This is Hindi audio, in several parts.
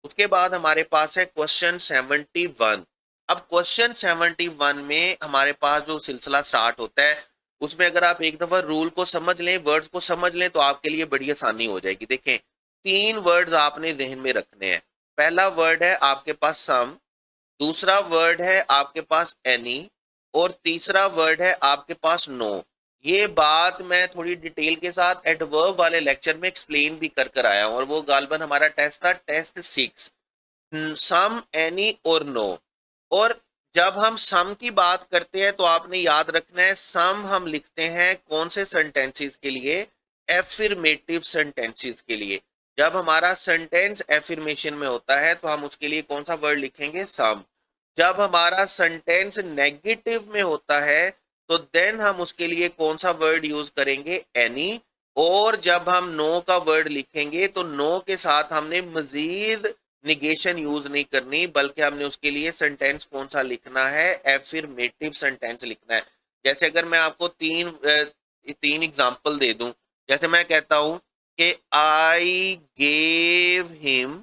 उसके बाद हमारे पास है क्वेश्चन 71। अब क्वेश्चन 71 में हमारे पास जो सिलसिला स्टार्ट होता है उसमें अगर आप एक दफा रूल को समझ लें, वर्ड्स को समझ लें, तो आपके लिए बड़ी आसानी हो जाएगी। देखें, तीन वर्ड्स आपने जहन में रखने हैं। पहला वर्ड है आपके पास सम, दूसरा वर्ड है आपके पास एनी, और तीसरा वर्ड है आपके पास नो। ये बात मैं थोड़ी डिटेल के साथ एडवर्ब वाले लेक्चर में एक्सप्लेन भी कर कर आया हूं, और वो गालबन हमारा टेस्ट था, टेस्ट 6, सम एनी और नो। और जब हम सम की बात करते हैं तो आपने याद रखना है, सम हम लिखते हैं कौन से सेंटेंसेस के लिए? एफिर्मेटिव सेंटेंसेस के लिए। जब हमारा सेंटेंस एफिर्मेशन में होता है तो हम उसके लिए कौन सा वर्ड लिखेंगे? सम। जब हमारा सेंटेंस नेगेटिव में होता है तो देन हम उसके लिए कौन सा वर्ड यूज करेंगे? एनी। और जब हम नो का वर्ड लिखेंगे तो नो के साथ हमने मजीद निगेशन यूज नहीं करनी, बल्कि हमने उसके लिए सेंटेंस कौन सा लिखना है? एफिर्मेटिव सेंटेंस लिखना है। जैसे अगर मैं आपको तीन एग्जांपल दे दूं, जैसे मैं कहता हूं कि आई गेव हिम।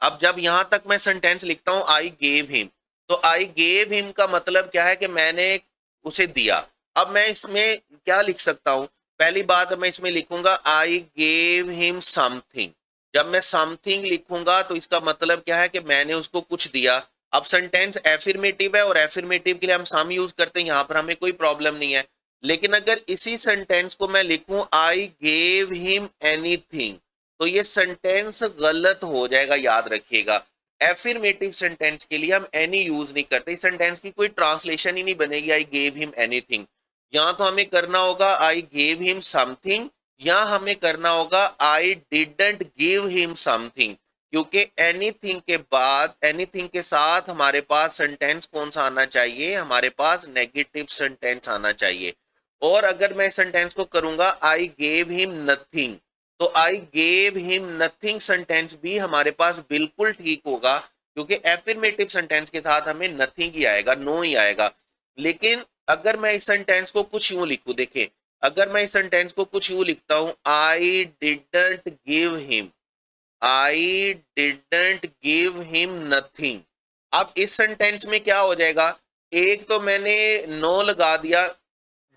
अब जब यहां तक मैं सेंटेंस लिखता हूं आई गेव हिम, तो आई गेव हिम का मतलब क्या है? कि मैंने उसे दिया। अब मैं इसमें क्या लिख सकता हूं? पहली बात मैं इसमें लिखूंगा आई गेव हिम समथिंग। जब मैं समथिंग लिखूंगा तो इसका मतलब क्या है? कि मैंने उसको कुछ दिया। अब सेंटेंस एफिर्मेटिव है और एफिर्मेटिव के लिए हम सम यूज करते हैं, यहां पर हमें कोई प्रॉब्लम नहीं है। लेकिन अगर इसी सेंटेंस को मैं लिखूं आई गेव हिम एनीथिंग, तो ये सेंटेंस गलत हो जाएगा, याद रखिएगा। एफिर्मेटिव सेंटेंस के लिए हम एनी यूज नहीं करते, इस सेंटेंस की कोई ट्रांसलेशन ही नहीं बनेगी आई गेव हिम एनीथिंग। या तो हमें करना होगा आई गेव हिम समथिंग, या हमें करना होगा I didn't give him something. क्योंकि एनीथिंग के बाद, एनीथिंग के साथ हमारे पास सेंटेंस कौन सा आना चाहिए? हमारे पास नेगेटिव सेंटेंस आना चाहिए। और अगर मैं सेंटेंस को करूंगा आई गेव हिम नथिंग, तो I gave him nothing sentence भी हमारे पास बिल्कुल ठीक होगा, क्योंकि एफिर्मेटिव सेंटेंस के साथ हमें नथिंग ही आएगा, नो ही आएगा। लेकिन अगर मैं इस सेंटेंस को कुछ यूं लिखूं, देखें, अगर मैं इस सेंटेंस को कुछ यूं लिखता हूं I didn't give him, I didn't give him nothing. अब इस सेंटेंस में क्या हो जाएगा? एक तो मैंने नो लगा दिया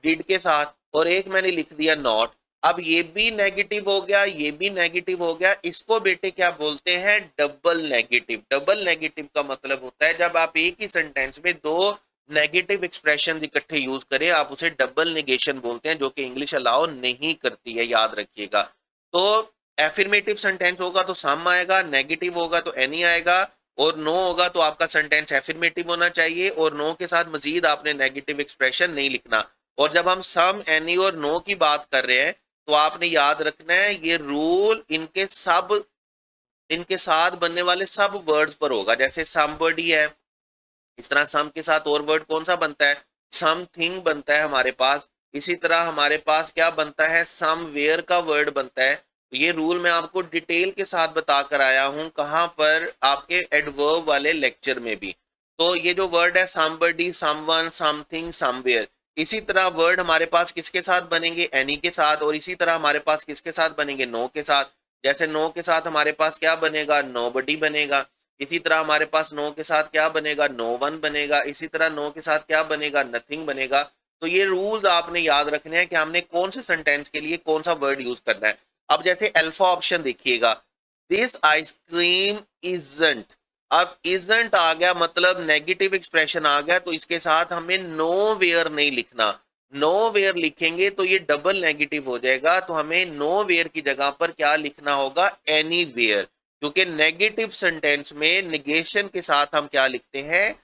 डिड के साथ, और एक मैंने लिख दिया नॉट। अब ये भी नेगेटिव हो गया, ये भी नेगेटिव हो गया। इसको बेटे क्या बोलते हैं? Double negative. डबल नेगेटिव का मतलब होता है जब आप एक ही सेंटेंस में दो नेगेटिव एक्सप्रेशन इकट्ठे यूज करें, आप उसे डबल नेगेशन बोलते हैं, जो कि इंग्लिश अलाउ नहीं करती है, याद रखिएगा। तो एफिर्मेटिव सेंटेंस होगा तो सम आएगा, नेगेटिव होगा तो एनी आएगा, और नो होगा तो आपका सेंटेंस एफिर्मेटिव होना चाहिए, और नो के साथ मजीद आपने नेगेटिव एक्सप्रेशन नहीं लिखना। और जब हम सम, एनी और नो की बात कर रहे हैं तो आपने याद रखना है ये रूल इनके साथ बनने वाले सब वर्ड्स पर होगा। जैसे समबडी है, इस तरह सम के साथ और वर्ड कौन सा बनता है? समथिंग बनता है हमारे पास। इसी तरह हमारे पास क्या बनता है? समवेयर का वर्ड बनता है। तो ये रूल मैं आपको डिटेल के साथ बता कर आया हूं, कहां पर? आपके एडवर्ब वाले लेक्चर में भी। तो ये जो वर्ड है समबडी, समवन, समथिंग, समवेयर, इसी तरह वर्ड हमारे पास किसके साथ बनेंगे? एनी के साथ। और इसी तरह हमारे पास किसके साथ बनेंगे? नो के साथ। जैसे नो के साथ हमारे पास क्या बनेगा? नोबडी बनेगा। इसी तरह हमारे पास नो के साथ क्या बनेगा? नो वन बनेगा। इसी तरह नो के साथ क्या बनेगा? नथिंग बनेगा। तो ये रूल्स आपने याद रखने हैं कि हमने कौन से सेंटेंस के लिए कौन सा वर्ड यूज करना है। अब जैसे अल्फा ऑप्शन देखिएगा, दिस आइसक्रीम इजंट। अब इजंट आ गया, मतलब नेगेटिव एक्सप्रेशन आ गया, तो इसके साथ हमें नो वेयर नहीं लिखना। नो वेयर लिखेंगे तो ये डबल नेगेटिव हो जाएगा, तो हमें नो वेयर की जगह पर क्या लिखना होगा? Anywhere. क्योंकि नेगेटिव सेंटेंस में निगेशन के साथ हम क्या लिखते हैं?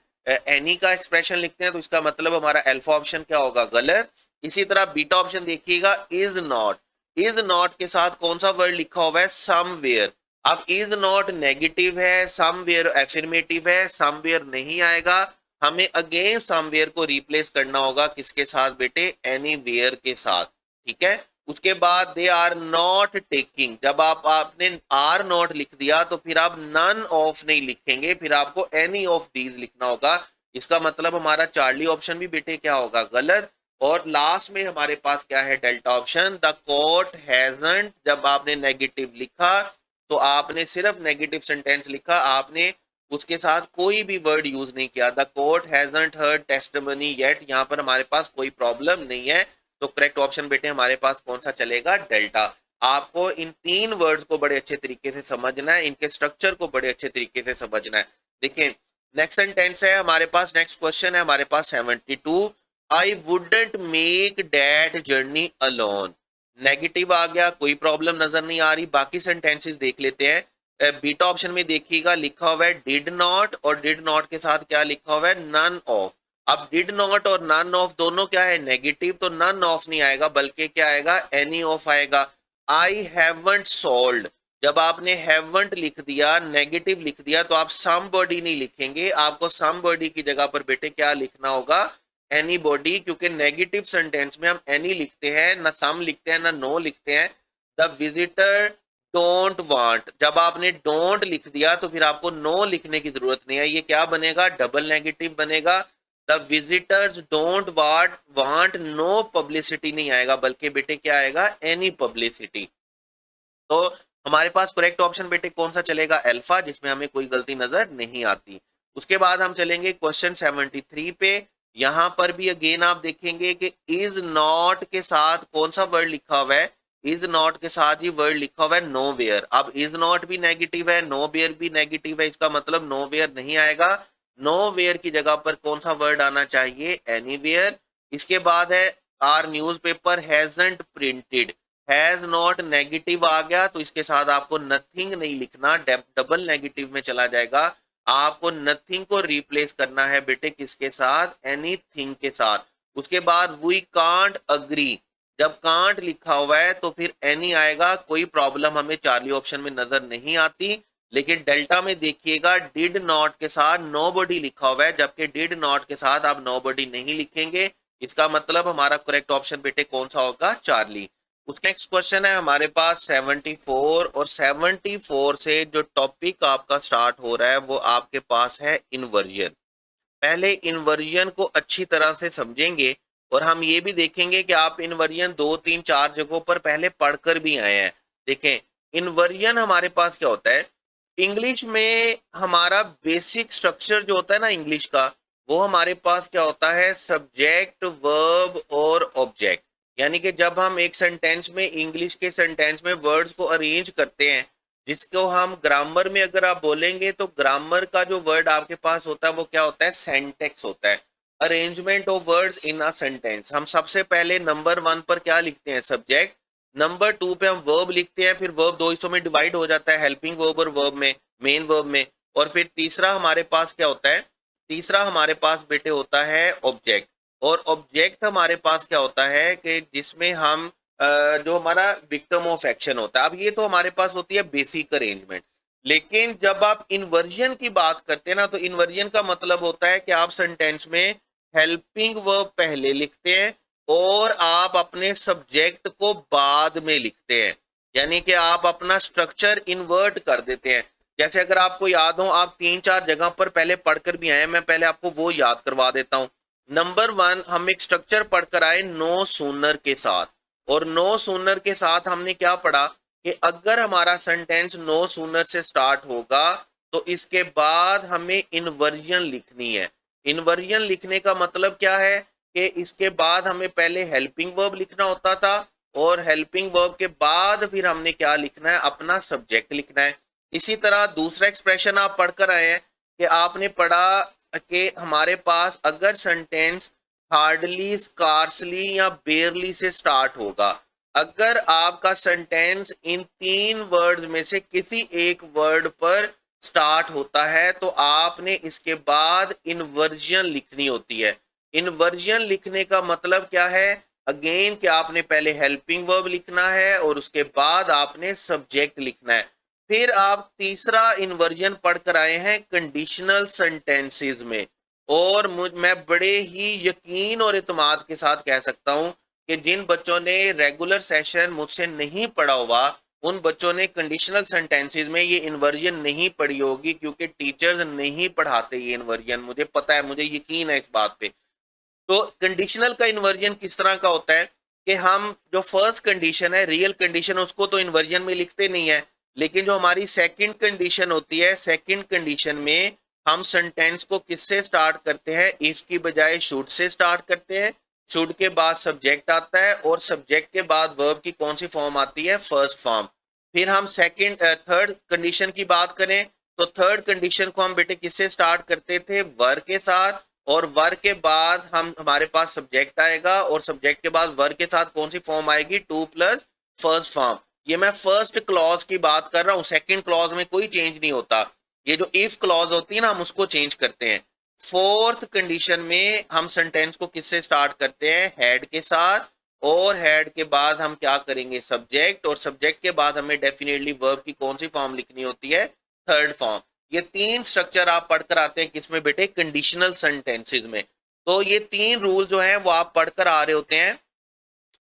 एनी का एक्सप्रेशन लिखते हैं, तो इसका मतलब हमारा अल्फा ऑप्शन क्या होगा? गलत। इसी तरह बीटा ऑप्शन देखिएगा, इज नॉट। इज नॉट के साथ कौन सा वर्ड लिखा हुआ है? समवेयर। अब इज नॉट नेगेटिव है, समवेयर एफिर्मेटिव है, समवेयर नहीं आएगा। हमें अगेन समवेयर को रिप्लेस करना होगा किसके साथ बेटे? एनीवेयर के साथ। ठीक है। उसके बाद दे आर नॉट टेकिंग। जब आपने आर नॉट लिख दिया तो फिर आप नन ऑफ नहीं लिखेंगे, फिर आपको एनी ऑफ दीज लिखना होगा। इसका मतलब हमारा चार्ली ऑप्शन भी बेटे क्या होगा? गलत। और लास्ट में हमारे पास क्या है? Delta option, the court hasn't. जब आपने नेगेटिव लिखा तो आपने सिर्फ नेगेटिव सेंटेंस लिखा, आपने उसके साथ कोई भी वर्ड यूज नहीं किया। The court hasn't heard testimony yet, यहाँ पर हमारे पास कोई प्रॉब्लम नहीं है। तो करेक्ट ऑप्शन बेटे हमारे पास कौन सा चलेगा, डेल्टा। आपको इन तीन वर्ड्स को बड़े अच्छे तरीके से समझना है, इनके स्ट्रक्चर को बड़े अच्छे तरीके से समझना है। देखिए नेक्स्ट सेंटेंस है हमारे पास, नेक्स्ट क्वेश्चन है हमारे पास 72, I wouldn't make that journey alone. Negative आ गया, कोई प्रॉब्लम नजर नहीं आ रही। बाकी सेंटेंसेस देख लेते हैं। बीटा ऑप्शन में देखिएगा लिखा हुआ है डिड नॉट, और डिड नॉट के साथ क्या लिखा हुआ है, नन ऑफ। अब डिड नॉट और नन ऑफ दोनों क्या है, नेगेटिव, तो नन ऑफ नहीं आएगा बल्कि क्या आएगा, एनी ऑफ आएगा। आई हैवंट सोल्ड, जब आपने हैवंट लिख दिया, नेगेटिव लिख दिया, तो आप समबॉडी नहीं लिखेंगे, आपको समबॉडी की जगह पर बेटे क्या लिखना होगा, एनी बॉडी, क्योंकि नेगेटिव सेंटेंस में हम एनी लिखते हैं, ना सम लिखते हैं, ना नो लिखते हैं। द विजिटर डोंट वांट, जब आपने डोंट लिख दिया तो फिर आपको नो लिखने की जरूरत नहीं है, ये क्या बनेगा, डबल नेगेटिव बनेगा। The visitors don't want no publicity नहीं आएगा बल्कि बेटे क्या आएगा, एनी पब्लिसिटी। तो हमारे पास करेक्ट ऑप्शन बेटे कौन सा चलेगा, अल्फा, जिसमें हमें कोई गलती नजर नहीं आती। उसके बाद हम चलेंगे क्वेश्चन 73 पे। यहां पर भी अगेन आप देखेंगे कि इज नॉट के साथ कौन सा वर्ड लिखा हुआ है, इज नॉट के साथ ही वर्ड लिखा हुआ है नो वेयर। अब इज नॉट भी नेगेटिव है, नो वेयर भी नेगेटिव है, इसका मतलब नो वेयर नहीं आएगा। नो वेयर की जगह पर कौन सा वर्ड आना चाहिए, एनीवेयर। इसके बाद है our newspaper hasn't printed, has not negative आ गया तो इसके साथ आपको नथिंग नहीं लिखना, डबल नेगेटिव में चला जाएगा। आपको नथिंग को रिप्लेस करना है बेटे किसके साथ, एनीथिंग के साथ। उसके बाद वी कांट अग्री, जब कांट लिखा हुआ है तो फिर एनी आएगा, कोई प्रॉब्लम हमें चार्ली ऑप्शन में नजर नहीं आती। लेकिन डेल्टा में देखिएगा डिड नॉट के साथ नोबडी लिखा हुआ है, जबकि डिड नॉट के साथ आप नोबडी नहीं लिखेंगे। इसका मतलब हमारा करेक्ट ऑप्शन बेटे कौन सा होगा, चार्ली। उसका नेक्स्ट क्वेश्चन है हमारे पास 74, और 74 से जो टॉपिक आपका स्टार्ट हो रहा है वो आपके पास है इन्वर्जन। पहले इन्वर्जन को अच्छी तरह से समझेंगे और हम ये भी देखेंगे कि आप इन्वर्जन 2 3 4 जगहों पर पहले पढ़कर भी आए हैं। देखें इन्वर्जन हमारे पास क्या होता है, इंग्लिश में हमारा बेसिक स्ट्रक्चर जो होता है ना इंग्लिश का, वो हमारे पास क्या होता है, सब्जेक्ट वर्ब और ऑब्जेक्ट। यानी कि जब हम एक सेंटेंस में, इंग्लिश के सेंटेंस में वर्ड्स को अरेंज करते हैं, जिसको हम ग्रामर में अगर आप बोलेंगे तो ग्रामर का जो वर्ड आपके पास होता है वो क्या होता है, सेंटेक्स होता है, arrangement of words in a sentence. हम सबसे पहले नंबर 1 पर क्या लिखते हैं, सब्जेक्ट। नंबर 2 पे हम वर्ब लिखते हैं, फिर वर्ब दो हिस्सों में डिवाइड हो जाता है, हेल्पिंग वर्ब और वर्ब में, मेन वर्ब में। और फिर तीसरा हमारे पास क्या होता है, तीसरा हमारे पास बेटे होता है ऑब्जेक्ट। और ऑब्जेक्ट हमारे पास क्या होता है कि जिसमें हम जो हमारा विक्टिम ऑफ एक्शन होता है। अब ये तो हमारे पास होती है बेसिक अरेंजमेंट, लेकिन जब आप इन्वर्जन की बात करते हैं ना, तो इन्वर्जन का मतलब होता है कि आप सेंटेंस में हेल्पिंग वर्ब पहले लिखते हैं और आप अपने सब्जेक्ट को बाद में लिखते हैं। यानी कि आप अपना स्ट्रक्चर इन्वर्ट कर देते हैं। जैसे अगर आपको याद हो, आप 3 4 जगह पर पहले पढ़कर भी आए, मैं पहले आपको वो याद करवा देता हूँ। नंबर 1 हम एक स्ट्रक्चर पढ़कर आए नो सूनर के साथ, और नो सूनर के साथ हमने क्या पढ़ा कि अगर हमारा सेंटेंस नो सूनर से स्टार्ट होगा तो इसके बाद हमें इन्वर्जन लिखनी है। इन्वर्जन लिखने का मतलब क्या है कि इसके बाद हमें पहले हेल्पिंग वर्ब लिखना होता था, और हेल्पिंग वर्ब के बाद फिर हमने क्या लिखना है, अपना सब्जेक्ट लिखना है। इसी तरह दूसरा एक्सप्रेशन आप पढ़कर आए हैं कि आपने पढ़ा कि हमारे पास अगर सेंटेंस हार्डली, स्कार्सली या बेयरली से स्टार्ट होगा, अगर आपका सेंटेंस इन 3 वर्ड में से किसी एक वर्ड पर स्टार्ट होता है तो आपने इसके बाद इन्वर्जन लिखनी होती है। इन्वर्जन लिखने का मतलब क्या है, अगेन कि आपने पहले हेल्पिंग वर्ब लिखना है और उसके बाद आपने सब्जेक्ट लिखना है। फिर आप तीसरा इन्वर्जन पढ़कर आए हैं कंडीशनल सेंटेंसेस में, और मैं बड़े ही यकीन और इत्मीनान के साथ कह सकता हूं कि जिन बच्चों ने रेगुलर सेशन मुझसे नहीं पढ़ा हुआ, उन बच्चों ने कंडीशनल सेंटेंसेस में ये इन्वर्जन नहीं पढ़ी होगी, क्योंकि टीचर्स नहीं पढ़ाते ये इन्वर्जन, मुझे पता है, मुझे यकीन है इस बात पे। तो कंडीशनल का इन्वर्जन किस तरह का होता है कि हम जो फर्स्ट कंडीशन है, रियल कंडीशन, उसको तो इन्वर्जन में लिखते नहीं है, लेकिन जो हमारी सेकंड कंडीशन होती है, सेकंड कंडीशन में हम सेंटेंस को किससे स्टार्ट करते हैं, इफ की बजाय शुड से स्टार्ट करते हैं। शुड के बाद सब्जेक्ट आता है और सब्जेक्ट के बाद वर्ब की कौन सी फॉर्म आती है, फर्स्ट फॉर्म। फिर हम सेकंड थर्ड कंडीशन की बात करें तो थर्ड कंडीशन को हम बेटे किससे स्टार्ट करते थे, वर के साथ, और वर के बाद हम हमारे पास सब्जेक्ट आएगा और सब्जेक्ट के बाद वर के साथ कौन सी फॉर्म आएगी, टू प्लस फर्स्ट फॉर्म। ये मैं फर्स्ट क्लॉज की बात कर रहा हूं, सेकंड क्लॉज में कोई चेंज नहीं होता। ये जो इफ क्लॉज होती है ना, हम उसको चेंज करते हैं। फोर्थ कंडीशन में हम सेंटेंस को किससे स्टार्ट करते हैं, हेड के साथ, और हेड के बाद हम क्या करेंगे, सब्जेक्ट, और सब्जेक्ट के बाद हमें डेफिनेटली वर्ब की कौन सी फॉर्म लिखनी होती है, थर्ड फॉर्म। ये तीन स्ट्रक्चर आप पढ़कर आते हैं किसमें बेटे, कंडीशनल सेंटेंसेस में। तो ये तीन रूल जो है वो आप पढ़कर आ रहे होते हैं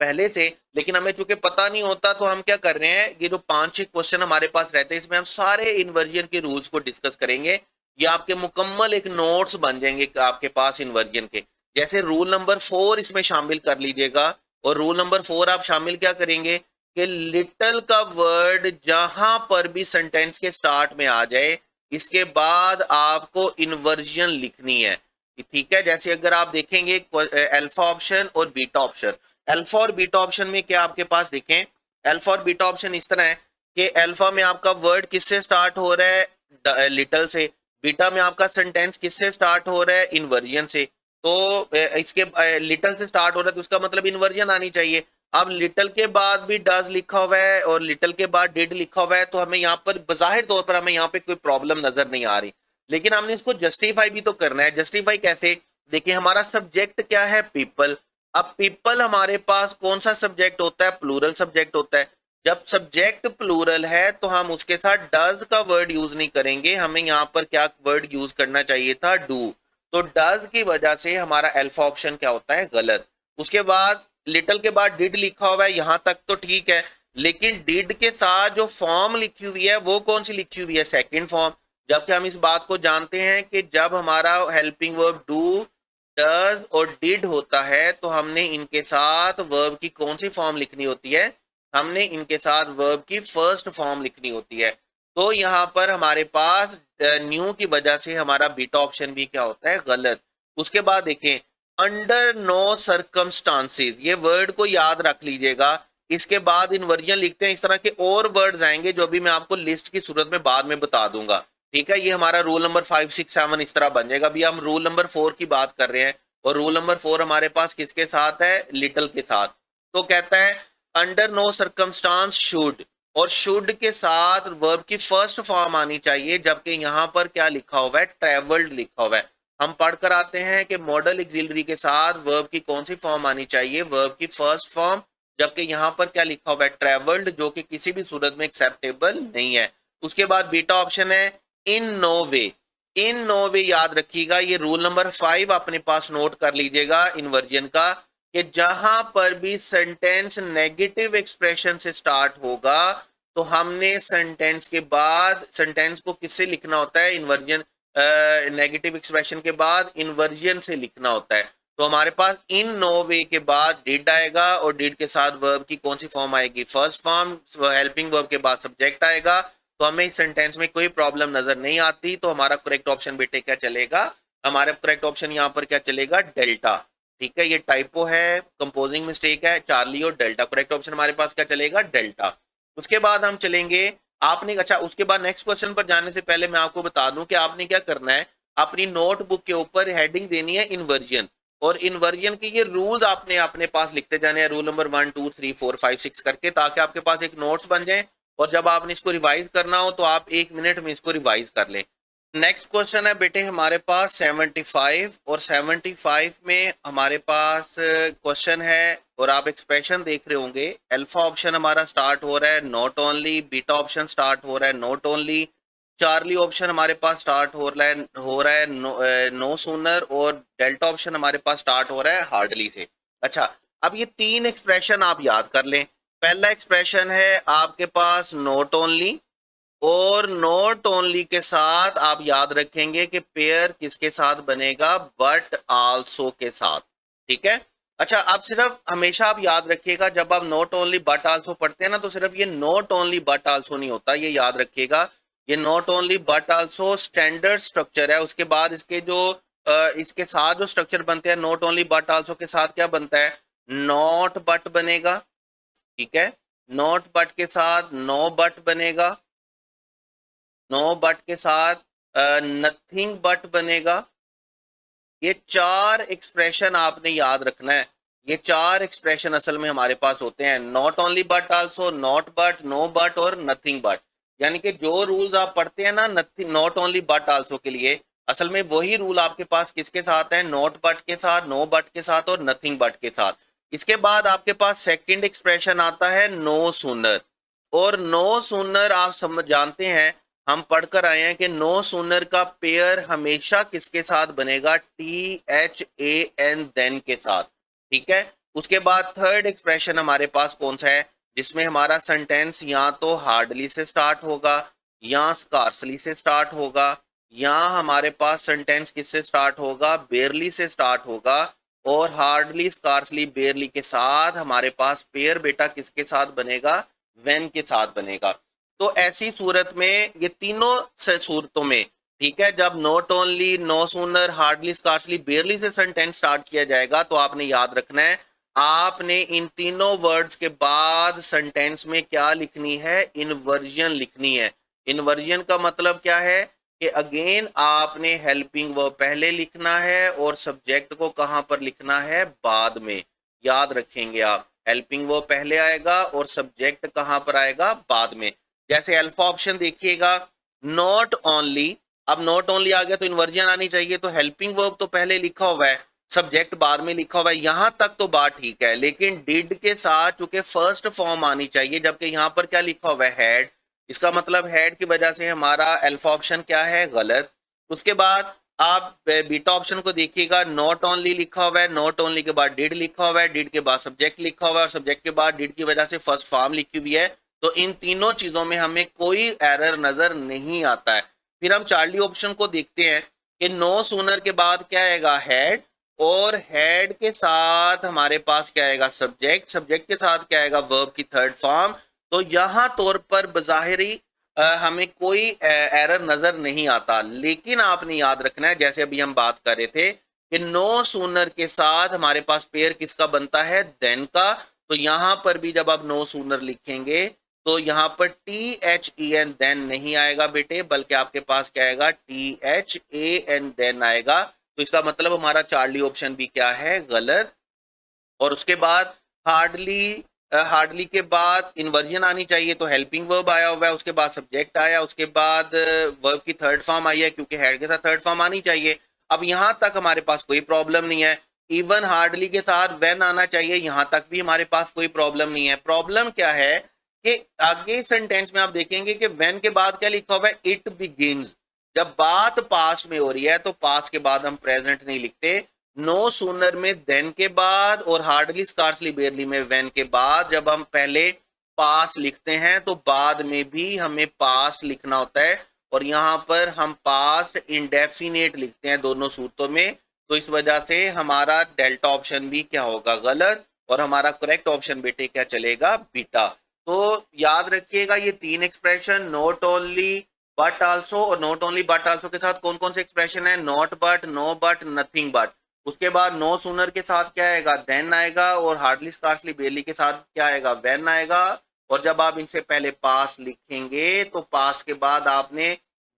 पहले से, लेकिन हमें चूंकि पता नहीं होता तो हम क्या कर रहे हैं, ये जो 5-6 क्वेश्चन हमारे पास रहते हैं इसमें हम सारे इन्वर्जन के रूल्स को डिस्कस करेंगे। ये आपके मुकम्मल एक नोट्स बन जाएंगे आपके पास इन्वर्जन के। जैसे रूल नंबर 4 इसमें शामिल कर लीजिएगा, और रूल नंबर 4 आप शामिल क्या करेंगे कि लिटल का वर्ड जहां पर भी सेंटेंस के स्टार्ट में आ जाए इसके बाद आपको इन्वर्जन लिखनी है, ठीक है। जैसे अगर आप देखेंगे अल्फा ऑप्शन और बीटा ऑप्शन, अल्फा और बीटा ऑप्शन में क्या आपके पास देखें, अल्फा और बीटा ऑप्शन इस तरह है कि अल्फा में आपका वर्ड किससे स्टार्ट हो रहा है, लिटल से। बीटा में आपका सेंटेंस किससे स्टार्ट हो रहा है, इन्वर्जन से। तो इसके लिटल से स्टार्ट हो रहा है तो उसका मतलब इन्वर्जन आनी चाहिए। अब लिटल के बाद भी डज लिखा हुआ है और लिटल के बाद डिड लिखा हुआ है, तो हमें यहाँ पर बज़ाहिर तौर पर हमें यहाँ पे कोई प्रॉब्लम नजर नहीं आ रही, लेकिन हमने इसको जस्टिफाई भी तो करना है। जस्टिफाई कैसे, देखिए हमारा सब्जेक्ट क्या है, पीपल। अब पीपल हमारे पास कौन सा सब्जेक्ट होता है, प्लूरल सब्जेक्ट होता है। जब सब्जेक्ट प्लूरल है तो हम उसके साथ डज का वर्ड यूज नहीं करेंगे, हमें यहाँ पर क्या वर्ड यूज करना चाहिए था, डू। तो डज की वजह से हमारा अल्फा ऑप्शन क्या होता है, गलत। उसके बाद लिटिल के बाद डिड लिखा हुआ है, यहां तक तो ठीक है, लेकिन डिड के साथ जो फॉर्म लिखी हुई है वो कौन सी लिखी हुई है, सेकंड फॉर्म। जबकि हम इस बात को जानते हैं कि जब हमारा हेल्पिंग वर्ब डू, डज और डिड होता है तो हमने इनके साथ वर्ब की कौन सी फॉर्म लिखनी होती है, हमने इनके साथ वर्ब की फर्स्ट फॉर्म लिखनी होती है। तो यहाँ पर हमारे पास न्यू की वजह से हमारा बीटा ऑप्शन भी क्या होता है, गलत। उसके बाद देखें अंडर नो सर्कमस्टांसेस, ये वर्ड को याद रख लीजिएगा। इसके बाद इन्वर्जन लिखते हैं, इस तरह के और वर्ड्स आएंगे जो भी मैं आपको लिस्ट की सूरत में बाद में बता दूंगा, ठीक है। ये हमारा रूल नंबर 5, 6, 7 इस तरह बन जाएगा। अभी हम रूल नंबर 4 की बात कर रहे हैं और रूल नंबर 4 हमारे पास किसके साथ है, लिटिल के साथ। तो कहता है अंडर नो सर्कमस्टांस शुड, और शुड के साथ वर्ब की फर्स्ट फॉर्म आनी चाहिए, जबकि यहाँ पर क्या लिखा हुआ है, ट्रेवल्ड लिखा हुआ है। हम पढ़कर आते हैं कि मॉडल एक्सिलरी के साथ वर्ब की कौन सी फॉर्म आनी चाहिए, वर्ब की फर्स्ट फॉर्म, जबकि यहाँ पर क्या लिखा हुआ है, ट्रेवल्ड, जो कि किसी भी सूरत में एक्सेप्टेबल नहीं है। उसके बाद बीटा ऑप्शन है in no way, in no वे याद रखिएगा, ये रूल नंबर 5 अपने पास नोट कर लीजिएगा इन्वर्जन का, कि जहां पर भी सेंटेंस नेगेटिव एक्सप्रेशन से स्टार्ट होगा तो हमने सेंटेंस के बाद सेंटेंस को किससे लिखना होता है, इन्वर्जन, नेगेटिव एक्सप्रेशन के बाद इन्वर्जन से लिखना होता है। तो हमारे पास इन नो वे के बाद डिड आएगा और डिड के साथ वर्ब की कौन सी फॉर्म आएगी, फर्स्ट फॉर्म। हेल्पिंग वर्ब के बाद सब्जेक्ट आएगा, तो हमें इस सेंटेंस में कोई प्रॉब्लम नजर नहीं आती। तो हमारा करेक्ट ऑप्शन बेटे क्या चलेगा, हमारा करेक्ट ऑप्शन यहाँ पर क्या चलेगा, डेल्टा, ठीक है। ये टाइपो है, कंपोजिंग मिस्टेक है, चार्ली और डेल्टा, करेक्ट ऑप्शन हमारे पास क्या चलेगा, डेल्टा। उसके बाद हम चलेंगे, आपने अच्छा उसके बाद नेक्स्ट क्वेश्चन पर जाने से पहले मैं आपको बता दूं कि आपने क्या करना है, अपनी नोटबुक के ऊपर हेडिंग देनी है इन्वर्जन, और इन्वर्जन के ये रूल्स आपने अपने पास लिखते जाने हैं, रूल नंबर 1, 2, 3, 4, 5, 6 करके, ताकि आपके पास एक नोट्स बन जाए और जब आपने इसको रिवाइज करना हो तो आप 1 मिनट में इसको रिवाइज कर लें। नेक्स्ट क्वेश्चन है बेटे हमारे पास 75, और 75 में हमारे पास क्वेश्चन है और आप एक्सप्रेशन देख रहे होंगे। अल्फा ऑप्शन हमारा स्टार्ट हो रहा है not only, beta option start हो रहा है नॉट ओनली, चार्ली ऑप्शन हमारे पास स्टार्ट हो रहा है नो सूनर, और डेल्टा ऑप्शन हमारे पास स्टार्ट हो रहा है हार्डली से। अच्छा, अब ये तीन एक्सप्रेशन आप याद कर लें। पहला एक्सप्रेशन है आपके पास नॉट ओनली, और नॉट ओनली के साथ आप याद रखेंगे कि पेयर किसके साथ बनेगा, बट आल्सो के साथ, ठीक है। अच्छा, आप सिर्फ हमेशा आप याद रखिएगा जब आप नॉट ओनली बट आल्सो पढ़ते हैं ना, तो सिर्फ ये नॉट ओनली बट आल्सो नहीं होता, ये याद रखिएगा। ये not only but also standard structure है। उसके बाद इसके जो इसके साथ जो स्ट्रक्चर बनते हैं नॉट ओनली बट आल्सो के साथ, क्या बनता है, नॉट बट बनेगा, ठीक है। नॉट बट के साथ नो बट बनेगा, नो बट के साथ नथिंग बट बनेगा। ये चार एक्सप्रेशन आपने याद रखना है। ये चार एक्सप्रेशन असल में हमारे पास होते हैं, not only but also, not but, no but और नथिंग बट। यानी कि जो रूल्स आप पढ़ते हैं ना nothing not only but also के लिए, असल में वही रूल आपके पास किसके साथ है, नॉट बट के साथ, नो बट के साथ और नथिंग बट के साथ। इसके बाद आपके पास सेकंड एक्सप्रेशन आता है नो सूनर। और नो सूनर आप समझ जानते हैं, हम पढ़कर आए हैं कि नो सूनर का पेयर हमेशा किसके साथ बनेगा, THAN देन के साथ, ठीक है। उसके बाद थर्ड एक्सप्रेशन हमारे पास कौन सा है, जिसमें हमारा सेंटेंस या तो हार्डली से स्टार्ट होगा, या स्कार्सली से स्टार्ट होगा, या हमारे पास सेंटेंस किससे स्टार्ट होगा, बेयरली से स्टार्ट होगा। और हार्डली, स्कार्सली, बेयरली के साथ हमारे पास पेयर बेटा किसके साथ बनेगा, व्हेन के साथ बनेगा। तो ऐसी सूरत में ये तीनों सूरतों में, ठीक है, जब not only, no sooner, hardly, scarcely, barely से सेंटेंस स्टार्ट किया जाएगा, तो आपने याद रखना है आपने इन तीनों वर्ड्स के बाद सेंटेंस में क्या लिखनी है, इन्वर्जन लिखनी है। इन्वर्जन का मतलब क्या है कि अगेन आपने हेल्पिंग वर्ब पहले लिखना है और सब्जेक्ट को कहां पर लिखना है, बाद में। याद रखेंगे आप, हेल्पिंग वर्ब पहले आएगा और सब्जेक्ट कहां पर आएगा, बाद में। जैसे अल्फा ऑप्शन देखिएगा, नॉट ओनली, अब नॉट ओनली आ गया तो इन्वर्जन आनी चाहिए, तो हेल्पिंग वर्ब तो पहले लिखा हुआ है, सब्जेक्ट बाद में लिखा हुआ है, यहां तक तो बात ठीक है। लेकिन डिड के साथ चूंकि फर्स्ट फॉर्म आनी चाहिए, जबकि यहां पर क्या लिखा हुआ है, हैड। इसका मतलब हैड की वजह से हमारा अल्फा ऑप्शन क्या है, गलत। उसके बाद आप बीटा ऑप्शन को देखिएगा, नॉट ओनली लिखा हुआ है, नॉट ओनली के बाद डिड लिखा हुआ है, डिड के बाद सब्जेक्ट लिखा हुआ है और सब्जेक्ट के बाद डिड की वजह से फर्स्ट फॉर्म लिखी हुई है। तो इन तीनों चीजों में हमें कोई एरर नजर नहीं आता है। फिर हम चार्ली ऑप्शन को देखते हैं कि नो सूनर के बाद क्या आएगा, हैड, और हेड के साथ हमारे पास क्या आएगा, सब्जेक्ट, सब्जेक्ट के साथ क्या आएगा, वर्ब की थर्ड फॉर्म। तो यहां तौर पर बज़ाहिरी हमें कोई एरर नजर नहीं आता। लेकिन आपने याद रखना है, जैसे अभी हम बात कर रहे थे कि नो सूनर के साथ हमारे पास पेयर किसका बनता है, देन का। तो यहां पर भी जब आप नो सूनर लिखेंगे तो यहाँ पर THEN देन नहीं आएगा बेटे, बल्कि आपके पास क्या आएगा, THAN देन आएगा। तो इसका मतलब हमारा चार्ली ऑप्शन भी क्या है, गलत। और उसके बाद हार्डली, हार्डली के बाद इन्वर्जन आनी चाहिए, तो हेल्पिंग वर्ब आया हुआ है, उसके बाद सब्जेक्ट आया, उसके बाद वर्ब की थर्ड फॉर्म आई है, क्योंकि हेड के साथ थर्ड फॉर्म आनी चाहिए। अब यहां तक हमारे पास कोई प्रॉब्लम नहीं है। इवन हार्डली के साथ व्हेन आना चाहिए, यहां तक भी हमारे पास कोई प्रॉब्लम नहीं है। प्रॉब्लम क्या है कि आगे सेंटेंस में आप देखेंगे कि व्हेन के बाद क्या लिखा हुआ है, इट बिगिंस। जब बात पास्ट में हो रही है तो पास्ट के बाद हम प्रेजेंट नहीं लिखते। नो सूनर में देन के बाद और हार्डली, स्कार्सली, बेयरली में व्हेन के बाद जब हम पहले पास लिखते हैं तो बाद में भी हमें पास्ट लिखना होता है। और यहां पर हम पास्ट इंडेफिनेट लिखते हैं दोनों सूरतों में। तो इस वजह से हमारा डेल्टा ऑप्शन भी क्या होगा, गलत। और हमारा करेक्ट ऑप्शन बेटे क्या चलेगा, बीटा। तो याद रखिएगा ये तीन expression, not only but also, और नॉट ओनली बट आल्सो के साथ कौन कौन से एक्सप्रेशन है, not but, no but, nothing but. उसके बाद नो सूनर के साथ क्या आएगा, देन आएगा। और हार्डली, स्कार्सली, बेयरली के साथ क्या आएगा, व्हेन आएगा। और जब आप इनसे पहले पास्ट लिखेंगे तो पास्ट के बाद आपने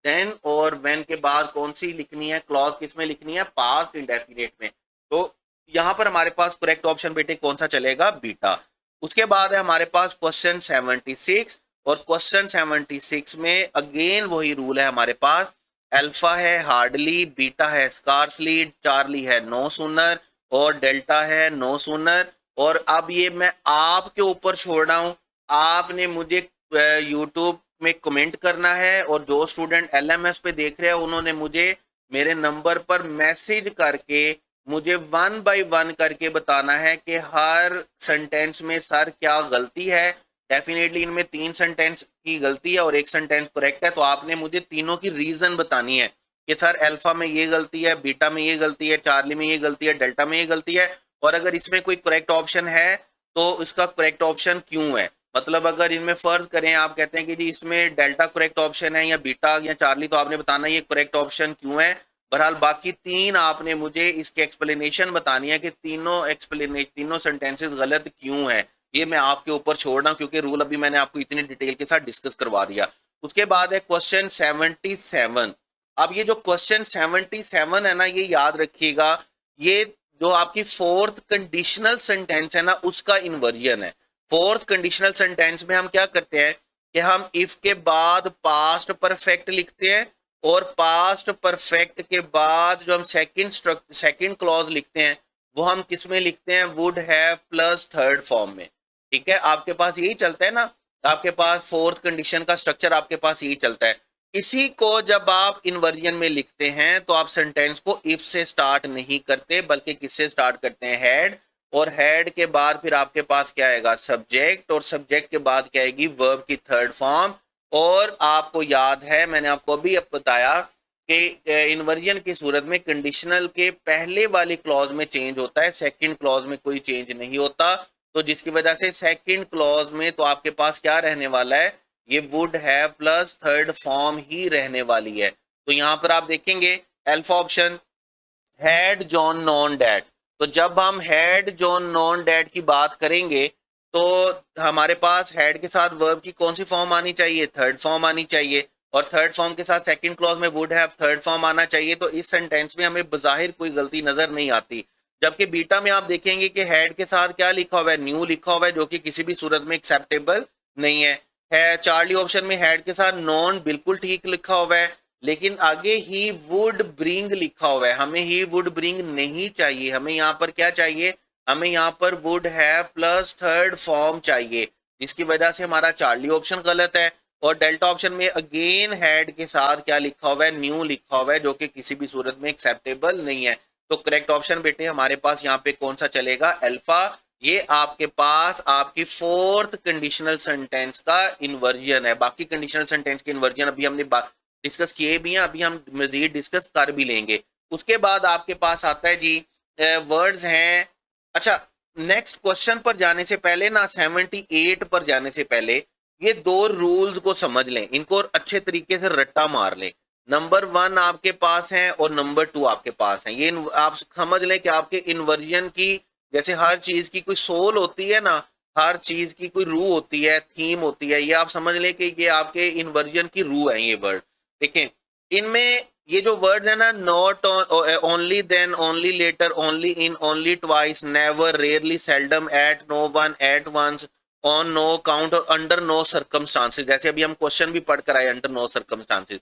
देन और व्हेन के बाद कौन सी लिखनी है, क्लॉज किस में लिखनी है, पास्ट इंडेफिनेट में। तो यहां पर हमारे पास करेक्ट ऑप्शन बेटे कौन सा चलेगा, बीटा। उसके बाद है हमारे पास क्वेश्चन 76। और क्वेश्चन 76 में अगेन वही रूल है हमारे पास, अल्फा है हार्डली, बीटा है स्कार्सली, चार्ली है नो सूनर, और डेल्टा है नो सूनर। और अब ये मैं आपके ऊपर छोड़ रहा हूं, आपने मुझे यूट्यूब में कमेंट करना है, और जो स्टूडेंट LMS पे देख रहे हैं उन्होंने मुझे मेरे नंबर पर मैसेज करके मुझे 1 बाय 1 करके बताना है कि हर सेंटेंस में सर क्या गलती है। डेफिनेटली इनमें 3 सेंटेंस की गलती है और एक सेंटेंस करेक्ट है, तो आपने मुझे तीनों की रीजन बतानी है कि सर अल्फा में ये गलती है, बीटा में ये गलती है, चार्ली में ये गलती है, डेल्टा में ये गलती है। और अगर इसमें कोई करेक्ट ऑप्शन है तो इसका करेक्ट ऑप्शन क्यों है। मतलब अगर इनमें फर्ज करें आप कहते हैं कि जी इसमें डेल्टा करेक्ट ऑप्शन है या बीटा या चार्ली, तो आपने बताना ये करेक्ट ऑप्शन क्यों है। बहरहाल बाकी तीन आपने मुझे इसके एक्सप्लेनेशन बतानी है कि तीनों सेंटेंसेस गलत क्यों है। ये मैं आपके ऊपर छोड़ रहा हूं क्योंकि रूल अभी मैंने आपको इतनी डिटेल के साथ डिस्कस करवा दिया। उसके बाद है क्वेश्चन 77। अब ये जो क्वेश्चन 77 है ना, ये याद रखिएगा, ये जो आपकी फोर्थ कंडीशनल सेंटेंस है ना उसका इन्वर्जन है। फोर्थ कंडीशनल सेंटेंस में हम क्या करते हैं कि हम इफ के बाद पास्ट परफेक्ट लिखते हैं और पास्ट परफेक्ट के बाद जो हम सेकंड क्लॉज लिखते हैं वो हम किस में लिखते हैं, would have plus third form में। ठीक है, आपके पास यही चलता है ना, आपके पास फोर्थ कंडीशन का स्ट्रक्चर आपके पास यही चलता है। इसी को जब आप इन्वर्जन में लिखते हैं तो आप सेंटेंस को इफ से स्टार्ट नहीं करते बल्कि किससे स्टार्ट करते हैं, हैड, और हैड के बाद फिर आपके पास क्या आएगा, सब्जेक्ट, और सब्जेक्ट के बाद क्या आएगी, वर्ब की थर्ड फॉर्म। और आपको याद है मैंने आपको अभी बताया कि इन्वर्जन की सूरत में कंडीशनल के पहले वाली क्लॉज में चेंज होता है, सेकंड क्लॉज में कोई चेंज नहीं होता। तो जिसकी वजह से सेकंड क्लॉज में तो आपके पास क्या रहने वाला है, ये would have plus third form ही रहने वाली है। तो यहां पर आप देखेंगे alpha option, had John known dad. तो जब हम हैड जॉन नॉन डैड की बात करेंगे तो हमारे पास हैड के साथ वर्ब की कौन सी फॉर्म आनी चाहिए, थर्ड फॉर्म आनी चाहिए, और थर्ड फॉर्म के साथ सेकंड क्लॉज में वुड हैव थर्ड फॉर्म आना चाहिए। तो इस सेंटेंस में हमें बज़ाहिर कोई गलती नजर नहीं आती। जबकि बीटा में आप देखेंगे कि हैड के साथ क्या लिखा हुआ है, न्यू लिखा हुआ है, जो कि किसी भी सूरत में एक्सेप्टेबल नहीं है। चार्ली ऑप्शन में हैड के साथ नॉन बिल्कुल ठीक लिखा हुआ है, लेकिन आगे ही वुड ब्रिंग लिखा हुआ है, हमें ही वुड ब्रिंग नहीं चाहिए, हमें यहाँ पर क्या चाहिए, हमें यहाँ पर would have plus third form चाहिए, जिसकी वजह से हमारा चार्ली ऑप्शन गलत है। और डेल्टा ऑप्शन में अगेन हैड के साथ क्या लिखा हुआ है, न्यू लिखा हुआ है, जो कि किसी भी सूरत में एक्सेप्टेबल नहीं है। तो करेक्ट ऑप्शन बेटे हमारे पास यहाँ पे कौन सा चलेगा, अल्फा। ये आपके पास आपकी फोर्थ कंडीशनल सेंटेंस का इन्वर्जन है। बाकी कंडीशनल सेंटेंस के इन्वर्जन अभी हमने डिस्कस किए भी हैं, अभी हम मजीद डिस्कस कर भी लेंगे। उसके बाद आपके पास आता है जी वर्ड्स हैं। अच्छा, नेक्स्ट क्वेश्चन पर जाने से पहले ना 78 पर जाने से पहले ये दो रूल्स को समझ लें, इनको अच्छे तरीके से रट्टा मार लें। नंबर 1 आपके पास है और नंबर 2 आपके पास है। ये आप समझ लें कि आपके इन्वर्जन की, जैसे हर चीज की कोई सोल होती है ना, हर चीज की कोई रूह होती है, थीम होती है, ये आप समझ लें कि ये आपके इन्वर्जन की रूह है ये वर्ड। देखें इनमें ये जो वर्ड्स है ना, not, only, then, only, later, only, in, only, twice, never, rarely, seldom, at, no one, at once, on no count और अंडर नो सर्कमस्टांसेस, जैसे अभी हम क्वेश्चन भी पढ़कर आए, अंडर नो सर्कमस्टांसेस।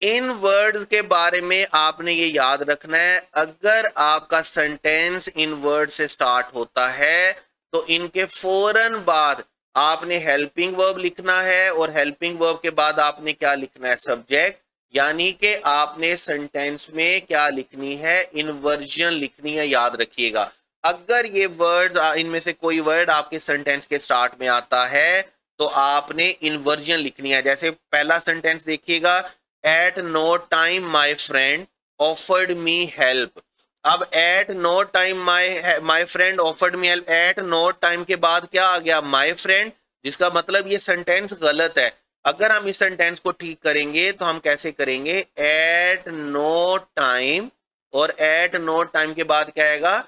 इन वर्ड्स के बारे में आपने ये याद रखना है, अगर आपका सेंटेंस इन वर्ड से स्टार्ट होता है तो इनके फौरन बाद आपने हेल्पिंग वर्ब लिखना है, और हेल्पिंग वर्ब के बाद आपने क्या लिखना है, सब्जेक्ट। यानी कि आपने सेंटेंस में क्या लिखनी है, इन्वर्जन लिखनी है, याद रखिएगा। अगर ये वर्ड, इनमें से कोई वर्ड आपके सेंटेंस के स्टार्ट में आता है तो आपने इन्वर्जन लिखनी है। जैसे पहला सेंटेंस देखिएगा, at no time my friend offered me help. अब at no time my friend offered me help, at no time के बाद क्या आ गया, माई फ्रेंड, जिसका मतलब ये सेंटेंस गलत है। अगर हम इस सेंटेंस को ठीक करेंगे तो हम कैसे करेंगे, एट नो टाइम, और एट नो टाइम के बाद क्या आएगा,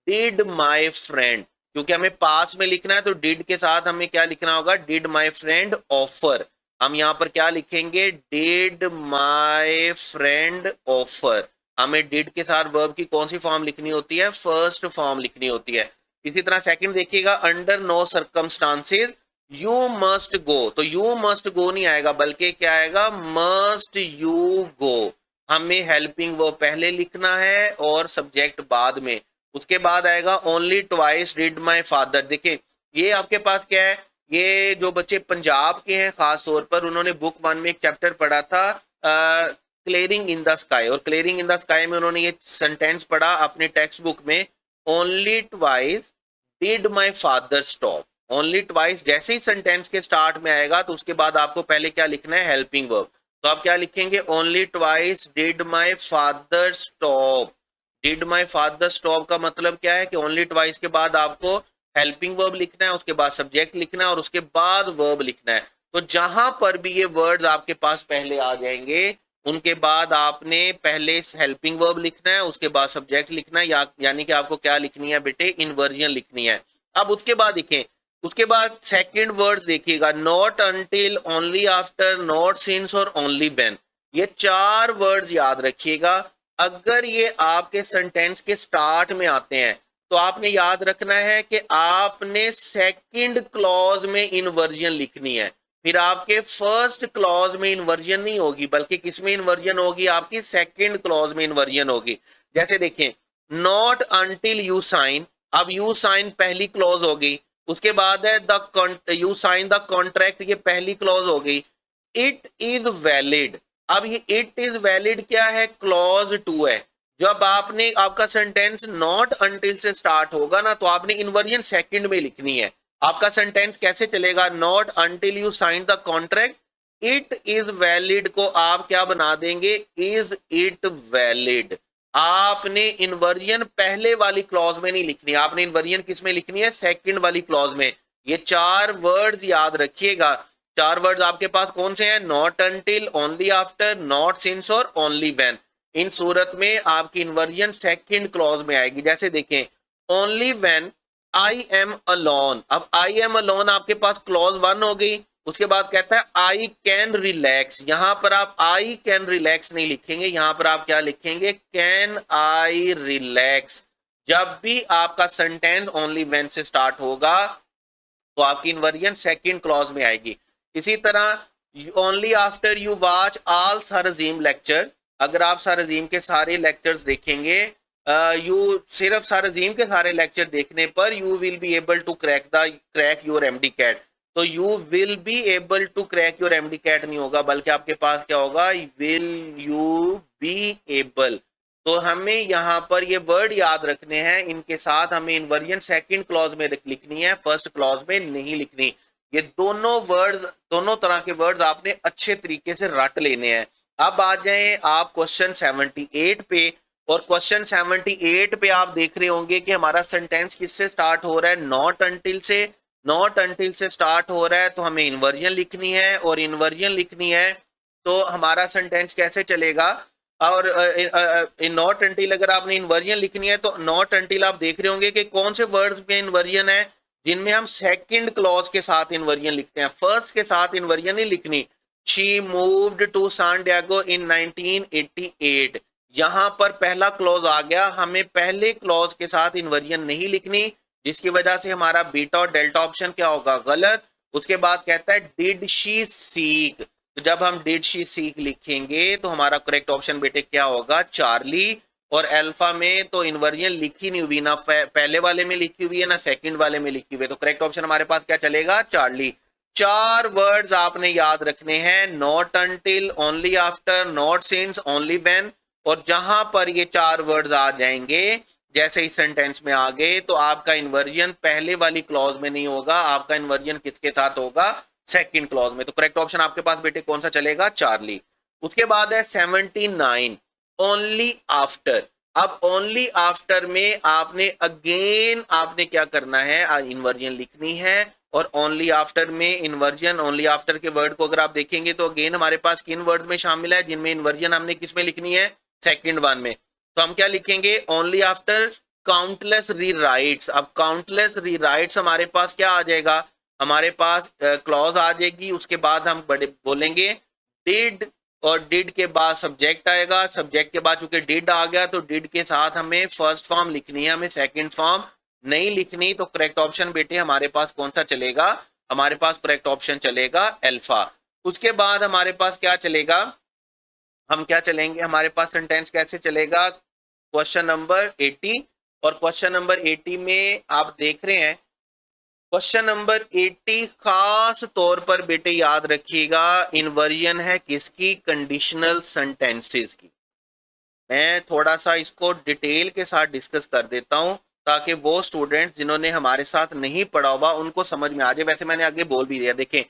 डिड माई फ्रेंड, क्योंकि हमें पास में लिखना है तो डिड के साथ हमें क्या लिखना होगा, डिड माई फ्रेंड ऑफर। हम यहां पर क्या लिखेंगे, डिड माई फ्रेंड ऑफर। हमें डिड के साथ वर्ब की कौन सी फॉर्म लिखनी होती है, फर्स्ट फॉर्म लिखनी होती है। इसी तरह सेकंड देखिएगा, under no circumstances you must go, तो यू मस्ट गो नहीं आएगा बल्कि क्या आएगा, मस्ट यू गो। हमें हेल्पिंग वर्ब पहले लिखना है और सब्जेक्ट बाद में। उसके बाद आएगा only twice did my father. देखिए ये आपके पास क्या है, ये जो बच्चे पंजाब के हैं खास तौर पर, उन्होंने बुक 1 में एक चैप्टर पढ़ा था क्लियरिंग इन द स्काई, और क्लियरिंग इन द स्काई में उन्होंने ये सेंटेंस पढ़ा अपने टेक्स्ट बुक में, only twice did my father stop. Only twice जैसे ही सेंटेंस के स्टार्ट में आएगा तो उसके बाद आपको पहले क्या लिखना है, हेल्पिंग वर्ब। तो आप क्या लिखेंगे, only twice did my father stop did my father stop का मतलब क्या है कि ओनली ट्वाइस के बाद आपको हेल्पिंग वर्ब लिखना है, उसके बाद सब्जेक्ट लिखना है और उसके बाद वर्ब लिखना है। तो जहां पर भी ये वर्ड्स आपके पास पहले आ जाएंगे उनके बाद आपने पहले हेल्पिंग वर्ब लिखना है, उसके बाद सब्जेक्ट लिखना है, यानी कि आपको क्या लिखनी है बेटे, इन्वर्जन लिखनी है। अब उसके बाद देखें, उसके बाद सेकंड वर्ड्स देखिएगा, not until, only after, not since और ओनली व्हेन। ये चार वर्ड्स याद रखिएगा। अगर ये आपके सेंटेंस के स्टार्ट में आते हैं तो आपने याद रखना है कि आपने सेकंड क्लॉज में इन्वर्जन लिखनी है। फिर आपके फर्स्ट क्लॉज में इन्वर्जन नहीं होगी, बल्कि किस में इन्वर्जन होगी, आपकी सेकंड क्लॉज में इन्वर्जन होगी। जैसे देखें, नॉट अनटिल यू साइन, अब यू साइन पहली क्लॉज हो गई। उसके बाद है the you sign the contract, ये पहली क्लॉज हो गई। इट इज वैलिड, अब ये इट इज वैलिड क्या है, क्लॉज 2 है। जब आपने आपका सेंटेंस नॉट अनटिल से स्टार्ट होगा ना तो आपने इन्वर्जन सेकंड में लिखनी है। आपका सेंटेंस कैसे चलेगा, not until you sign the contract, it is valid को आप क्या बना देंगे, इज इट वैलिड। आपने इन्वर्जन पहले वाली क्लॉज में नहीं लिखनी, आपने इन्वर्जन किस में लिखनी है, सेकंड वाली क्लॉज में। ये चार वर्ड्स याद रखिएगा। चार वर्ड्स आपके पास कौन से हैं, not until, only after, not since और ओनली व्हेन। इन सूरत में आपकी इन्वर्जन सेकंड क्लॉज में आएगी। जैसे देखें, only when I am alone, अब आई एम अलोन आपके पास क्लॉज 1 हो गई। उसके बाद कहता है आई कैन रिलैक्स, यहां पर आप आई कैन रिलैक्स नहीं लिखेंगे, यहां पर आप क्या लिखेंगे, कैन आई रिलैक्स। जब भी आपका सेंटेंस ओनली व्हेन से स्टार्ट होगा तो आपकी इन्वर्जन सेकंड क्लॉज में आएगी। इसी तरह only after you watch all sir Azeem lecture, अगर आप सर अजीम के सारे लेक्चर्स देखेंगे, यू सिर्फ सर अजीम के सारे लेक्चर देखने पर you will be able to crack your MD CAT. तो you will be able to crack your MD CAT नहीं होगा, बल्कि आपके पास क्या होगा, विल यू बी एबल। तो हमें यहाँ पर ये वर्ड याद रखने हैं, इनके साथ हमें इन्वर्जन सेकंड क्लॉज में लिखनी है, फर्स्ट क्लॉज में नहीं लिखनी। ये दोनों वर्ड्स, दोनों तरह के वर्ड्स आपने अच्छे तरीके से रट लेने हैं। अब आ जाएं आप क्वेश्चन 78 पे, और क्वेश्चन 78 पे आप देख रहे होंगे कि हमारा सेंटेंस किससे स्टार्ट हो रहा है, नॉट अनटिल से। नॉट अनटिल से स्टार्ट हो रहा है तो हमें इन्वर्जन लिखनी है, और इन्वर्जन लिखनी है तो हमारा सेंटेंस कैसे चलेगा। और नॉट अनटिल अगर आपने इन्वर्जन लिखनी है तो नॉट अनटिल आप देख रहे होंगे कि कौन से वर्ड्स में इन्वर्जन है, जिनमें हम सेकंड क्लॉज के साथ इन्वर्जन लिखते हैं, फर्स्ट के साथ इन्वर्जन नहीं लिखनी। She moved to San Diego in 1988, यहां पर पहला क्लॉज आ गया, हमें पहले क्लॉज के साथ इन्वर्जन नहीं लिखनी, जिसकी वजह से हमारा बीटा और डेल्टा ऑप्शन क्या होगा, गलत। उसके बाद कहता है डिड शी सीक, तो जब हम डिड शी सीक लिखेंगे तो हमारा करेक्ट ऑप्शन बेटे क्या होगा, चार्ली। और अल्फा में तो इन्वर्जन लिखी नहीं हुई, ना पहले वाले में लिखी हुई है ना सेकंड वाले में लिखी हुई है, तो करेक्ट ऑप्शन हमारे पास क्या चलेगा, चार्ली। चार वर्ड्स आपने याद रखने हैं, not until, only after, not since, only when. और जहां पर ये चार वर्ड्स आ जाएंगे जैसे इस सेंटेंस में आ गए तो आपका इन्वर्जन पहले वाली क्लॉज में नहीं होगा, आपका इन्वर्जन किसके साथ होगा, सेकंड क्लॉज में। तो करेक्ट ऑप्शन आपके पास बेटे कौन सा चलेगा, चार्ली। उसके बाद है 79, ओनली आफ्टर। अब ओनली आफ्टर में आपने अगेन आपने क्या करना है, इन्वर्जन लिखनी है। और ओनली आफ्टर में इन्वर्जन, ओनली आफ्टर के वर्ड को अगर आप देखेंगे तो अगेन हमारे पास किन वर्ड में शामिल है, जिनमें इन्वर्जन हमने किस में लिखनी है, सेकंड वन में। तो हम क्या लिखेंगे, ओनली आफ्टर काउंटलेस रीराइट्स। अब काउंटलेस रीराइट्स हमारे पास क्या आ जाएगा, हमारे पास क्लॉज आ जाएगी, उसके बाद हम बड़े बोलेंगे डिड, और डिड के बाद सब्जेक्ट आएगा, सब्जेक्ट के बाद चूंकि डिड आ गया तो डिड के साथ हमें फर्स्ट फॉर्म लिखनी है, हमें सेकंड फॉर्म नहीं लिखनी। तो करेक्ट ऑप्शन बेटे हमारे पास कौन सा चलेगा, हमारे पास करेक्ट ऑप्शन चलेगा अल्फा। उसके बाद हमारे पास क्या चलेगा, हम क्या चलेंगे, हमारे पास सेंटेंस कैसे चलेगा, क्वेश्चन नंबर 80। और क्वेश्चन नंबर 80 में आप देख रहे हैं, क्वेश्चन नंबर 80 खास तौर पर बेटे याद रखिएगा, इन्वर्जन है किसकी, कंडीशनल सेंटेंसेस की। मैं थोड़ा सा इसको डिटेल के साथ डिस्कस कर देता हूं ताकि वो स्टूडेंट्स जिन्होंने हमारे साथ नहीं पढ़ा हुआ उनको समझ में आ जाए। वैसे मैंने आगे बोल भी दिया, देखें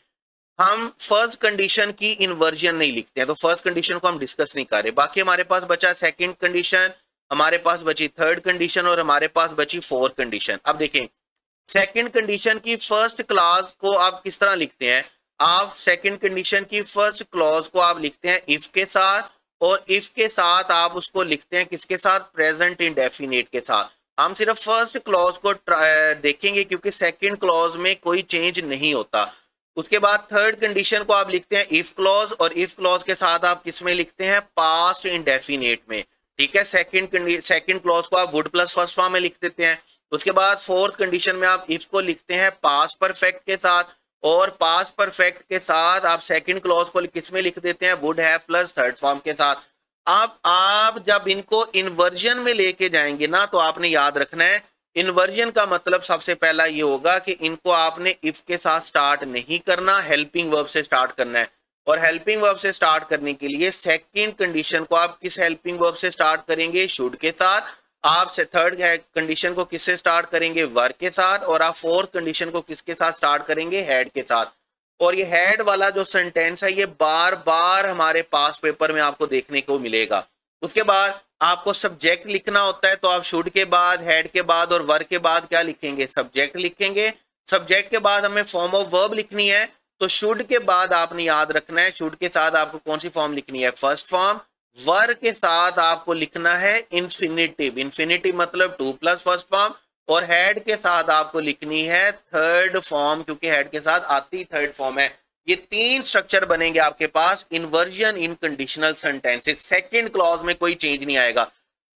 हम फर्स्ट कंडीशन की इन्वर्जन नहीं लिखते हैं, तो फर्स्ट कंडीशन को हम डिस्कस नहीं कर रहे। बाकी हमारे पास बचा सेकंड कंडीशन, हमारे पास बची थर्ड कंडीशन और हमारे पास बची फोर्थ कंडीशन। अब देखें सेकंड कंडीशन की फर्स्ट क्लॉज को आप किस तरह लिखते हैं। आप सेकंड कंडीशन की फर्स्ट क्लॉज को आप लिखते हैं इफ के साथ, और इफ के साथ आप उसको लिखते हैं किसके साथ, प्रेजेंट इंडेफिनिट के साथ। हम सिर्फ फर्स्ट क्लॉज को देखेंगे क्योंकि सेकंड क्लॉज में कोई चेंज नहीं होता। उसके बाद थर्ड कंडीशन को आप लिखते हैं इफ क्लॉज, और इफ क्लॉज के साथ आप किस में लिखते हैं, पास्ट इंडेफिनिट में। ठीक है, सेकंड क्लॉज को आप वुड प्लस फर्स्ट फॉर्म में लिख देते हैं। उसके बाद फोर्थ कंडीशन में आप इफ को लिखते हैं पास्ट परफेक्ट के साथ, और पास्ट परफेक्ट के साथ आप सेकंड क्लॉज को किस में लिख देते हैं, would have plus third form के साथ। आप जब इनको इन्वर्जन में लेके जाएंगे ना, तो आपने याद रखना है इन्वर्जन का मतलब सबसे पहला ये होगा कि इनको आपने इफ के साथ स्टार्ट नहीं करना, हेल्पिंग वर्ब से स्टार्ट करना है। और हेल्पिंग वर्ब से स्टार्ट करने के लिए सेकंड कंडीशन को आप किस हेल्पिंग वर्ब से स्टार्ट करेंगे, शुड के साथ। आप से थर्ड कंडीशन को किससे स्टार्ट करेंगे, वर के साथ। और आप फोर्थ कंडीशन को किसके साथ स्टार्ट करेंगे, हैड के साथ। और ये हैड वाला जो सेंटेंस है ये बार बार हमारे पास पेपर में आपको देखने को मिलेगा। उसके बाद आपको सब्जेक्ट लिखना होता है, तो आप शुड के बाद, हेड के बाद और वर के बाद क्या लिखेंगे, सब्जेक्ट लिखेंगे। सब्जेक्ट के बाद हमें फॉर्म ऑफ वर्ब लिखनी है, तो शुड के बाद आपने याद रखना है शुड के साथ आपको कौन सी फॉर्म लिखनी है, फर्स्ट फॉर्म। वर के साथ आपको लिखना है इंफिनिटिव, इंफिनिटिव मतलब टू प्लस फर्स्ट फॉर्म। और हेड के साथ आपको लिखनी है थर्ड फॉर्म, क्योंकि हेड के साथ आती थर्ड फॉर्म है। ये तीन स्ट्रक्चर बनेंगे आपके पास इन्वर्जन इन कंडीशनल सेंटेंसेस। सेकंड क्लॉज में कोई चेंज नहीं आएगा।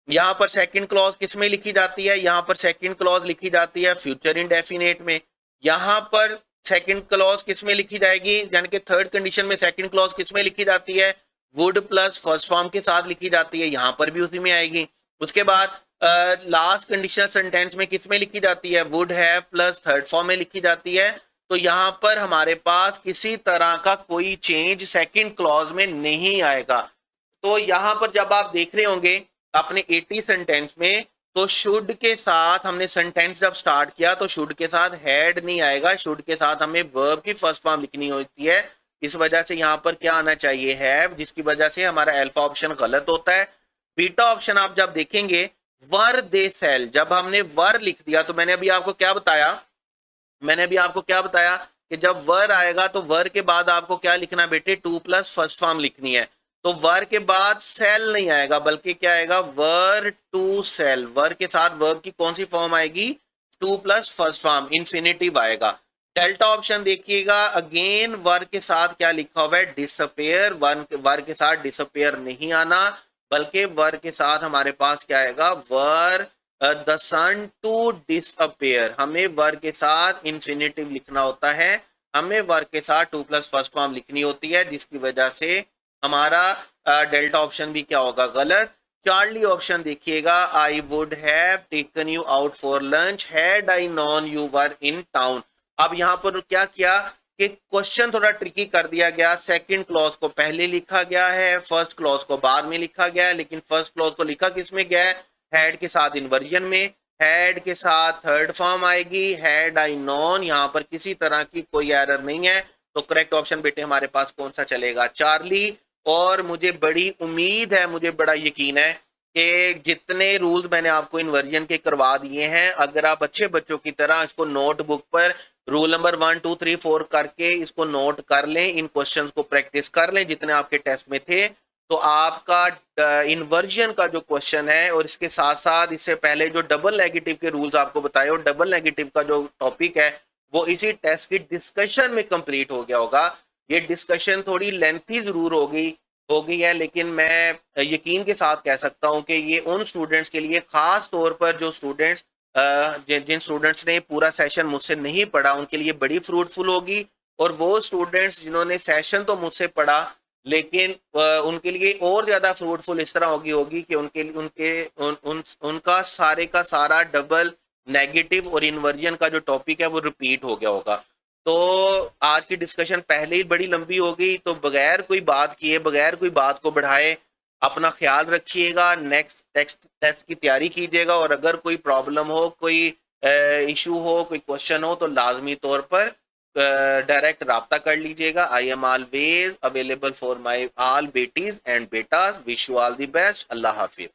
यहां पर सेकंड क्लॉज किस में लिखी जाती है, यहां पर सेकंड क्लॉज लिखी जाती है फ्यूचर इंडेफिनिट में। यहां पर सेकंड क्लॉज किस में लिखी जाएगी, यानी कि थर्ड कंडीशन में सेकंड क्लॉज किस में लिखी जाती है, वुड प्लस फर्स्ट फॉर्म के साथ लिखी जाती है, यहां पर भी उसी में आएगी। उसके बाद लास्ट कंडीशनल सेंटेंस में किस में लिखी जाती है, would have plus third form में लिखी जाती है। तो यहां पर हमारे पास किसी तरह का कोई चेंज सेकंड क्लॉज में नहीं आएगा। तो यहां पर जब आप देख रहे होंगे अपने 80 सेंटेंस में, तो शुड के साथ हमने सेंटेंस जब स्टार्ट किया तो शुड के साथ हैड नहीं आएगा, शुड के साथ हमें वर्ब की फर्स्ट फॉर्म लिखनी होती है। इस वजह से यहां पर क्या आना चाहिए, हैव, जिसकी वजह से हमारा अल्फा ऑप्शन गलत होता है। बीटा ऑप्शन आप जब देखेंगे वर दे सेल, जब हमने वर लिख दिया तो मैंने अभी आपको क्या बताया, कि जब वर आएगा तो वर के बाद आपको क्या लिखना बेटे, टू प्लस फर्स्ट फॉर्म लिखनी है। तो वर के बाद सेल नहीं आएगा, बल्कि क्या आएगा, वर टू सेल। वर के साथ वर्ब की कौन सी फॉर्म आएगी, two plus first form, infinitive आएगा। डेल्टा ऑप्शन देखिएगा, अगेन वर के साथ क्या लिखा हुआ है, डिसअपेयर। वर के साथ डिसअपेयर नहीं आना, बल्कि वर के साथ हमारे पास क्या आएगा, were the sun to disappear. हमें वर के साथ इंफिनिटिव लिखना होता है, हमें वर के साथ टू प्लस फर्स्ट फॉर्म लिखनी होती है, जिसकी वजह से हमारा डेल्टा ऑप्शन भी क्या होगा, गलत। चार्ली ऑप्शन देखिएगा, I would have taken you out for lunch had I non you were in town. अब यहां पर क्या किया कि क्वेश्चन थोड़ा ट्रिकी कर दिया गया। सेकंड क्लॉज को पहले लिखा गया है, फर्स्ट क्लॉज को बाद में लिखा गया है, लेकिन फर्स्ट क्लॉज को लिखा किस में गया है, हैड के साथ इन्वर्जन में। हैड के साथ थर्ड फॉर्म आएगी, हैड आई नॉन, यहां पर किसी तरह की कोई एरर नहीं है। तो करेक्ट ऑप्शन बेटे हमारे पास कौन सा चलेगा, चार्ली। और मुझे बड़ी उम्मीद है, मुझे बड़ा यकीन है कि जितने रूल्स मैंने आपको इन्वर्जन के करवा दिए हैं, अगर आप अच्छे बच्चों की तरह इसको नोटबुक पर रूल नंबर 1 2 3 4 करके इसको नोट कर लें, इन क्वेश्चंस को प्रैक्टिस कर लें जितने आपके टेस्ट में थे, तो आपका इन्वर्जन का जो क्वेश्चन है, और इसके साथ साथ इससे पहले जो डबल नेगेटिव के रूल्स आपको बताए, और डबल नेगेटिव का जो टॉपिक है वो इसी टेस्ट की डिस्कशन में कंप्लीट हो गया होगा। ये डिस्कशन थोड़ी लेंथी जरूर हो गई है, लेकिन मैं यकीन के साथ कह सकता हूं कि ये उन स्टूडेंट्स के लिए, खास तौर पर जो स्टूडेंट्स जिन स्टूडेंट्स ने पूरा सेशन मुझसे नहीं पढ़ा, उनके लिए बड़ी फ्रूटफुल होगी। और वो स्टूडेंट्स जिन्होंने सेशन तो मुझसे पढ़ा, लेकिन उनके लिए और ज्यादा फ्रूटफुल इस तरह होगी कि उनका सारे का सारा डबल नेगेटिव और इन्वर्जन का जो टॉपिक है वो रिपीट हो गया होगा। तो आज की डिस्कशन पहले ही बड़ी लंबी हो गई, तो बगैर कोई बात किए, बगैर कोई बात को बढ़ाए, अपना ख्याल रखिएगा, नेक्स्ट टेस्ट की तैयारी कीजिएगा। और अगर कोई प्रॉब्लम हो, कोई इशू हो, कोई क्वेश्चन हो, तो लाजमी तौर पर डायरेक्ट राब्ता कर लीजिएगा। I am always available for my all बेटीज एंड बेटाज। Wish you all the best. अल्लाह हाफिज।